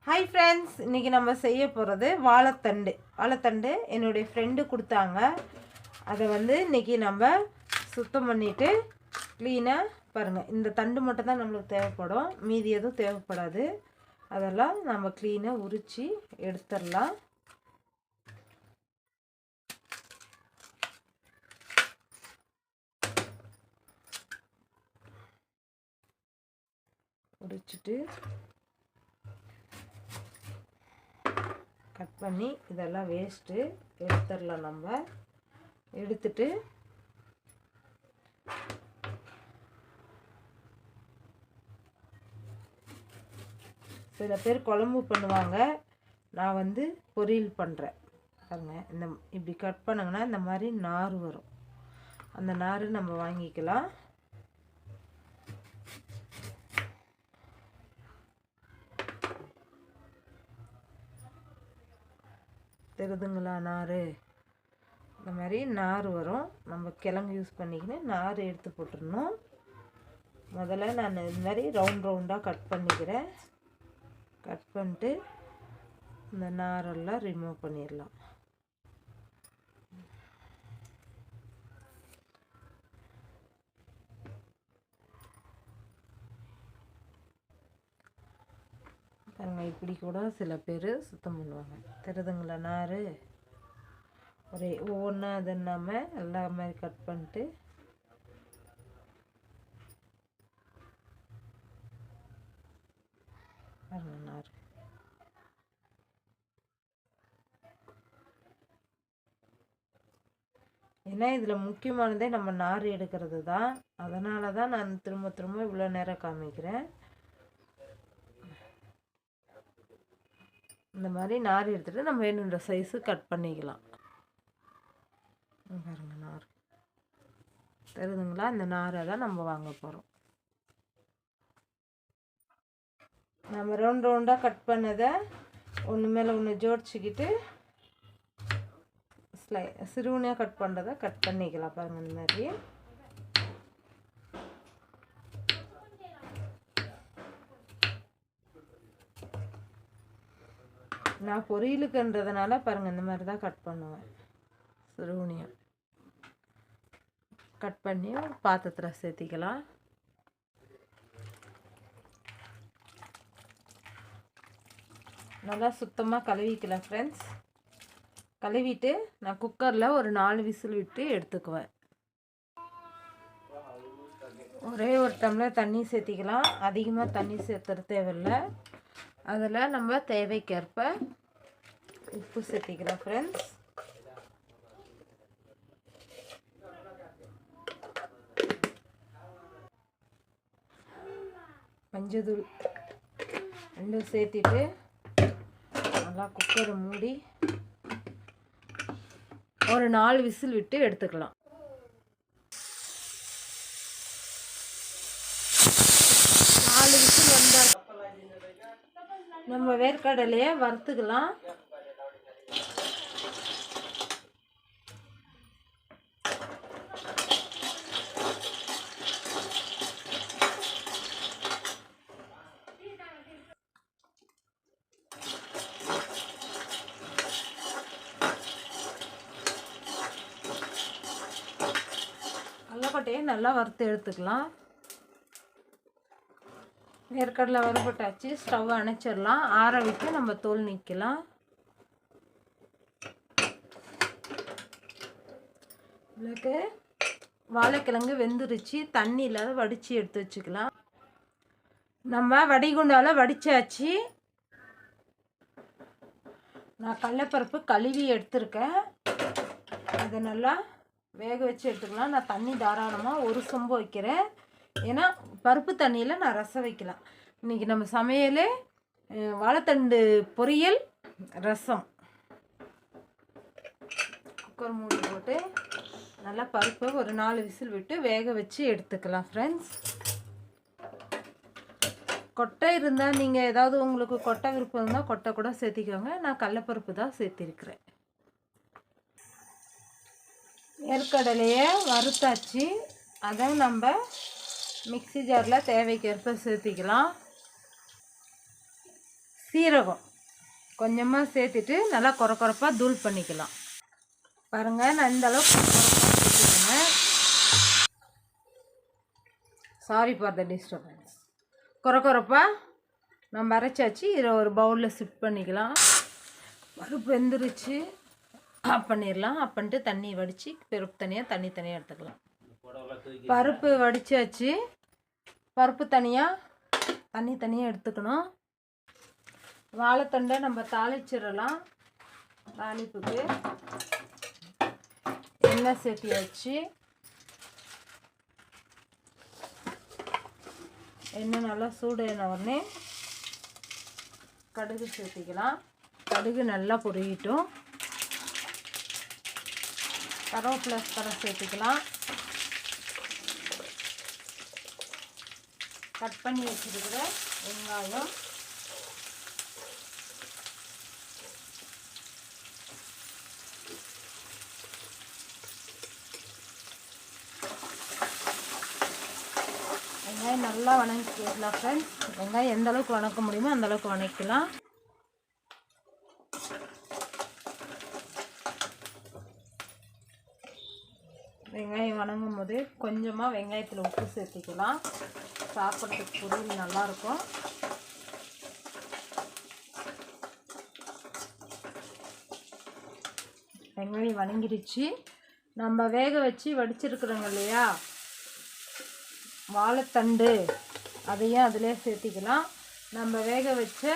Hi friends, இன்றைக்கி நம்ம செய்ய போகிறது வாழைத்தண்டு என்னுடைய ஃப்ரெண்டு கொடுத்தாங்க. அதை இன்றைக்கி நம்ம சுத்தம் பண்ணிவிட்டு க்ளீனாக பாருங்கள். இந்த தண்டு மட்டும் தான் நம்மளுக்கு தேவைப்படும், மீதி எதுவும் தேவைப்படாது. அதெல்லாம் நம்ம க்ளீனாக உரித்து எடுத்துடலாம். உரிச்சிட்டு கட் பண்ணி இதெல்லாம் வேஸ்ட்டு எடுத்துடலாம். நம்ம எடுத்துட்டு சில பேர் குழம்பு பண்ணுவாங்க, நான் பொரியல் பண்ணுறேன். பாருங்க, இப்படி கட் பண்ணுங்கன்னா இந்த மாதிரி நார் வரும். அந்த நார் நம்ம வாங்கிக்கலாம். தெரியுதுங்களா? நார் இந்த மாதிரி நார் வரும். நம்ம கிழங்கு யூஸ் பண்ணிக்கின்னு நார் எடுத்து போட்டுடணும். முதல்ல நான் இந்த மாதிரி ரவுண்டாக கட் பண்ணிக்கிறேன். கட் பண்ணிட்டு இந்த நாரெல்லாம் ரிமூவ் பண்ணிடலாம். இப்படி கூட சில பேர் சுத்தம் பண்ணுவாங்க. தெரியுதுங்களா? நார் ஒவ்வொன்றா அது இல்லாமல் எல்லா மாதிரி கட் பண்ணிட்டு நார் ஏன்னா இதில் முக்கியமானதே நம்ம நார் எடுக்கிறது தான். அதனால தான் நான் திரும்ப திரும்ப இவ்வளோ நேரம் காமிக்கிறேன். இந்த மாதிரி நார் எடுத்துகிட்டு நம்ம வேணுன்ற சைஸு கட் பண்ணிக்கலாம். பாருங்க, நார் தெரியுதுங்களா? இந்த நாரை தான் நம்ம வாங்க போகிறோம். நம்ம ரவுண்டாக கட் பண்ணதை ஒன்று மேலே ஒன்று ஜோடிச்சிக்கிட்டு சிறுவனையாக கட் பண்ணுறதை கட் பண்ணிக்கலாம். பாருங்கள், இந்த மாதிரி நான் பொரியலுக்குன்றதுனால பாருங்கள் இந்த மாதிரி தான் கட் பண்ணுவேன். சிறுவனியாக கட் பண்ணி ஒரு பாத்திரத்தில் சேர்த்திக்கலாம். நல்லா சுத்தமாக கழுவிக்கலாம் ஃப்ரெண்ட்ஸ். கழுவிட்டு நான் குக்கரில் ஒரு 4 விசில் விட்டு எடுத்துக்குவேன். ஒரே ஒரு டம்ளர் தண்ணி சேர்த்திக்கலாம். அதிகமாக தண்ணி சேர்த்துற தேவையில்லை. அதில் நம்ம தேவைக்கேற்ப உப்பு சேர்த்திக்கலாம் ஃப்ரெண்ட்ஸ். மஞ்சள் ரெண்டும் சேர்த்திட்டு நல்லா குக்கரை மூடி ஒரு 4 விசில் விட்டு எடுத்துக்கலாம். விசில் வந்தால் நம்ம வேர்க்கடலையை வறுத்துக்கலாம். கடலைக்கொட்டையை நல்லா வறுத்து எடுத்துக்கலாம். வேர்க்கடலை வறுபட்டாச்சு. ஸ்டவ் அணைச்சிடலாம். ஆற விட்டு நம்ம தோல் நீக்கலாம். இதுக்கு வாழைக்கிழங்கு வெந்துருச்சு. தண்ணி இல்லாத வடித்து எடுத்து வச்சுக்கலாம். நம்ம வடிகுண்டால வடித்தாச்சு. நான் கடலைப்பருப்பு கழுவி எடுத்துருக்கேன். அதை நல்லா வேக வச்சு எடுத்துக்கலாம். நான் தண்ணி தாராளமாக ஒரு சொம்பு வைக்கிறேன். ஏன்னா பருப்பு தண்ணியில் நான் ரசம் வைக்கலாம். இன்றைக்கி நம்ம சமையல் வாழைத்தண்டு பொரியல், ரசம். குக்கர் மூடி போட்டு நல்லா பருப்பை ஒரு 4 விசில் விட்டு வேக வச்சு எடுத்துக்கலாம் ஃப்ரெண்ட்ஸ். கொட்டை இருந்தால் நீங்கள் ஏதாவது உங்களுக்கு கொட்டை விருப்பம் இருந்தால் கொட்டை கூட சேர்த்திக்கோங்க. நான் கடலைப்பருப்பு தான் சேர்த்திருக்கிறேன். வேர்க்கடலையை வறுத்தாச்சு. அதை நம்ம மிக்ஸி ஜாரில் தேவைக்கேற்ப சேர்த்திக்கலாம். சீரகம் கொஞ்சமாக சேர்த்துட்டு நல்லா கொரப்பாக தூள் பண்ணிக்கலாம். பாருங்கள், நான் இந்த அளவுக்கு சேர்த்துக்கிறேன். Sorry for the disturbance. கொரப்பாக நம்ம அரைச்சாச்சு. இதை ஒரு பவுலில் ஷிஃப்ட் பண்ணிக்கலாம். பருப்பு வெந்துருச்சு, ஆஃப் பண்ணிடலாம். ஆஃப் பண்ணிட்டு தண்ணி வடித்து பருப்பு தனியாக எடுத்துக்கலாம். பருப்பு வடித்தாச்சு. பருப்பு தண்ணி தனியாக எடுத்துக்கணும். வாழைத்தண்டை நம்ம தாளிச்சிடலாம். தாளிப்புக்கு எண்ணெய் சேர்த்தியாச்சு. எண்ணெய் நல்லா சூடான உடனே கடுகு சேர்த்திக்கலாம். கடுகு நல்லா பொரியட்டும். கருவேப்பிலை சேர்த்துக்கலாம். கட் பண்ணி வச்சுருக்கிற வெங்காயம், வெங்காயம் நல்லா வணக்கிக்கலாம் ஃப்ரெண்ட்ஸ். வெங்காயம் எந்த அளவுக்கு வணக்க முடியுமோ அந்த அளவுக்கு வணக்கலாம். வெங்காயம் வணங்கும் போது கொஞ்சமாக வெங்காயத்தில் உப்பு சேர்த்திக்கலாம். சாப்பிட்றதுக்கு பொரியல் நல்லாயிருக்கும். வெங்காயம் வணங்கிடுச்சு. நம்ம வேக வச்சு வடிச்சிருக்கிறோங்க இல்லையா வாழைத்தண்டு, அதையும் அதிலே சேர்த்திக்கலாம். நம்ம வேக வச்ச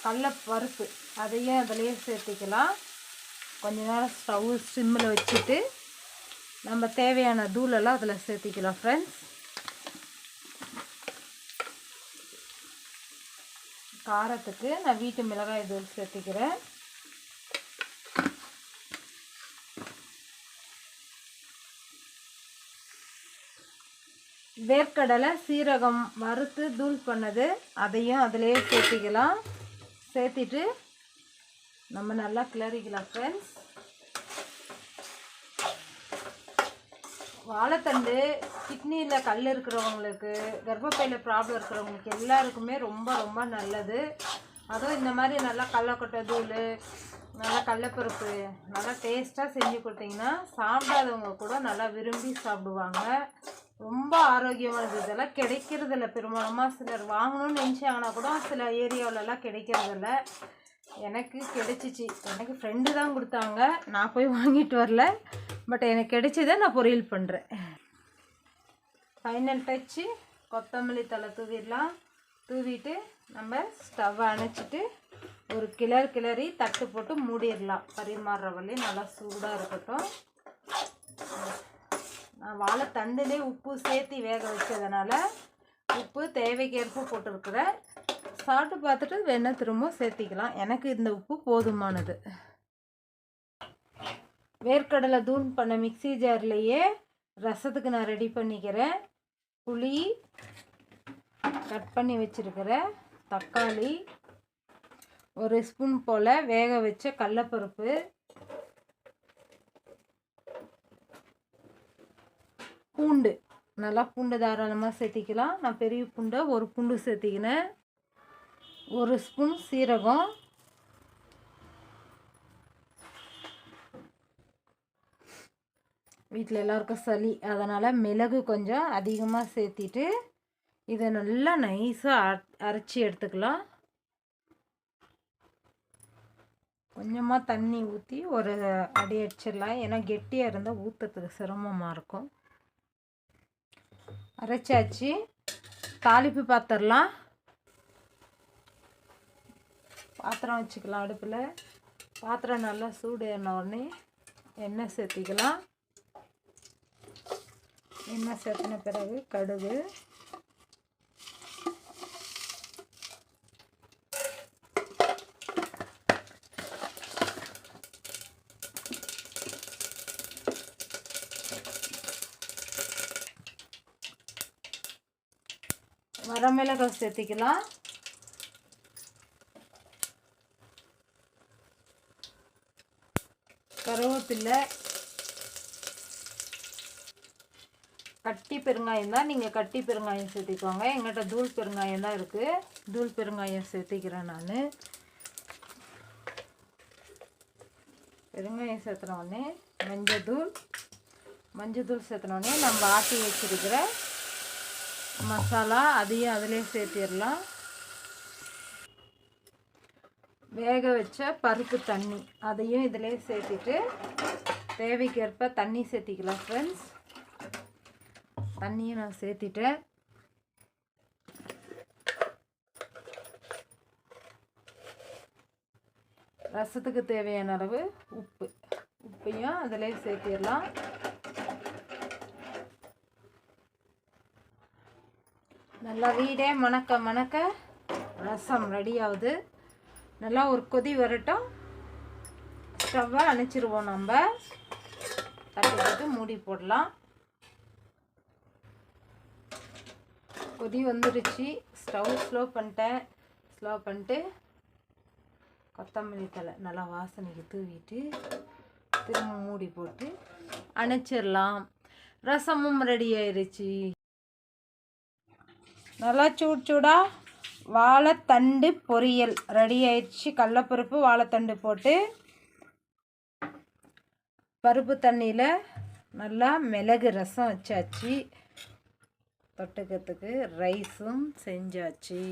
கடலைப்பருப்பு அதையும் அதிலே சேர்த்திக்கலாம். கொஞ்ச நேரம் ஸ்டவ் சிம்மில் வச்சுட்டு நம்ம தேவையான தூளெல்லாம் அதில் சேர்த்திக்கலாம் ஃப்ரெண்ட்ஸ். காரத்துக்கு நான் வீட்டு மிளகாய் தூள் சேர்த்திக்கிறேன். வேர்க்கடலை சீரகம் வறுத்து தூள் பண்ணது அதையும் அதிலே சேர்த்திக்கலாம். சேர்த்திட்டு நம்ம நல்லா கிளறிக்கலாம் ஃப்ரெண்ட்ஸ். வாழைத்தண்டு கிட்னியில் கல் இருக்கிறவங்களுக்கு, கர்ப்பப்பையில் ப்ராப்ளம் இருக்கிறவங்களுக்கு எல்லாருக்குமே ரொம்ப ரொம்ப நல்லது. அதுவும் இந்த மாதிரி நல்லா கடலக்கொட்டை தூள், நல்லா கடலைப்பருப்பு நல்லா டேஸ்ட்டாக செஞ்சு கொடுத்தீங்கன்னா சாப்பிடாதவங்க கூட நல்லா விரும்பி சாப்பிடுவாங்க. ரொம்ப ஆரோக்கியமானது. இதெல்லாம் கிடைக்கிறதில்ல பெரும்பாலுமாக. சிலர் வாங்கணும்னு நினச்சாங்கன்னா கூட சில ஏரியாவிலலாம் கிடைக்கிறதில்ல. எனக்கு கிடைச்சிச்சு. எனக்கு ஃப்ரெண்டு தான் கொடுத்தாங்க, நான் போய் வாங்கிட்டு வரல. பட் எனக்கு கிடைச்சதை நான் பொரியல் பண்ணுறேன். ஃபைனல் டச்சு கொத்தமல்லி தழை தூவிடலாம். தூவிட்டு நம்ம ஸ்டவ்வை அணைச்சிட்டு ஒரு கிளறி தட்டு போட்டு மூடிடலாம். பரிமாறுற வழி நல்லா சூடாக இருக்கட்டும். நான் வாழைத்தண்டுலேயே உப்பு சேர்த்து வேக வச்சதுனால உப்பு தேவைக்கேற்ப போட்டிருக்கிறேன். சாப்பிட்டு பார்த்துட்டு வேணால் திரும்ப சேர்த்திக்கலாம். எனக்கு இந்த உப்பு போதுமானது. வேர்க்கடலை தூள் பண்ண மிக்ஸி ஜார்லேயே ரசத்துக்கு நான் ரெடி பண்ணிக்கிறேன். புளி, கட் பண்ணி வச்சுருக்கிற தக்காளி, ஒரு ஸ்பூன் போல் வேக வச்ச கடலைப்பருப்பு, பூண்டு, நல்லா பூண்டு தாராளமாக சேர்த்திக்கலாம். நான் பெரிய பூண்டை ஒரு பூண்டு சேர்த்திக்கினேன். ஒரு ஸ்பூன் சீரகம், வீட்டில் எல்லாருக்கும் சளி, அதனால் மிளகு கொஞ்சம் அதிகமாக சேர்த்திட்டு இதை நல்லா நைஸாக அரைச்சி எடுத்துக்கலாம். கொஞ்சமாக தண்ணி ஊற்றி ஒரு அடி அடிச்சிடலாம். ஏன்னா கெட்டியாக இருந்தால் ஊற்றுறதுக்கு சிரமமாக இருக்கும். அரைச்சாச்சு. தாளிப்பு பாத்திரலாம். பாத்திரம் வச்சுக்கலாம் அடுப்பில். பாத்திரம் நல்லா சூடு ஏறின உடனே எண்ணெய் சேர்த்திக்கலாம். எண்ணெய் சேர்த்தின பிறகு கடுகு, வரமிளகாய் சேர்த்திக்கலாம். கருவேப்பிலை, கட்டி பெருங்காயம் தான், நீங்கள் கட்டி பெருங்காயம் சேர்த்திக்கோங்க. எங்கிட்ட தூள் பெருங்காயம் தான் இருக்குது. தூள் பெருங்காயம் சேர்த்திக்கிறேன் நான். பெருங்காயம் சேர்த்துனோடனே மஞ்சள் சேர்த்துனோடனே நம்ம ஆட்டி வச்சுருக்கிற மசாலா அதையும் அதிலே சேர்த்திடலாம். வேக வச்ச பருப்பு தண்ணி அதையும் இதிலே சேர்த்திட்டு தேவைக்கேற்ப தண்ணி சேர்த்திக்கலாம் ஃப்ரெண்ட்ஸ். தண்ணியை நான் சேர்த்திட்டேன். ரசத்துக்கு தேவையான அளவு உப்பையும் அதிலே சேர்த்திடலாம். நல்லா வீடே மணக்க ரசம் ரெடி ஆகுது. நல்லா ஒரு கொதி வரட்டும். ஸ்டவ்வை அணைச்சிருவோம். நம்ம தட்டு போட்டு மூடி போடலாம். கொதி வந்துடுச்சு. ஸ்டவ் ஸ்லோ பண்ணிட்டு கொத்தமல்லி தழை நல்லா வாசனைக்கு தூவிட்டு திரும்ப மூடி போட்டு அணைச்சிடலாம். ரசமும் ரெடி ஆயிடுச்சு. நல்லா சூடாக வாழைத்தண்டு பொரியல் ரெடி ஆயிடுச்சு. கடலப்பருப்பு வாழைத்தண்டு போட்டு பருப்பு தண்ணியில் நல்லா மிளகு ரசம் வச்சாச்சு. தொட்டுக்கிறதுக்கு ரைஸும் செஞ்சாச்சு.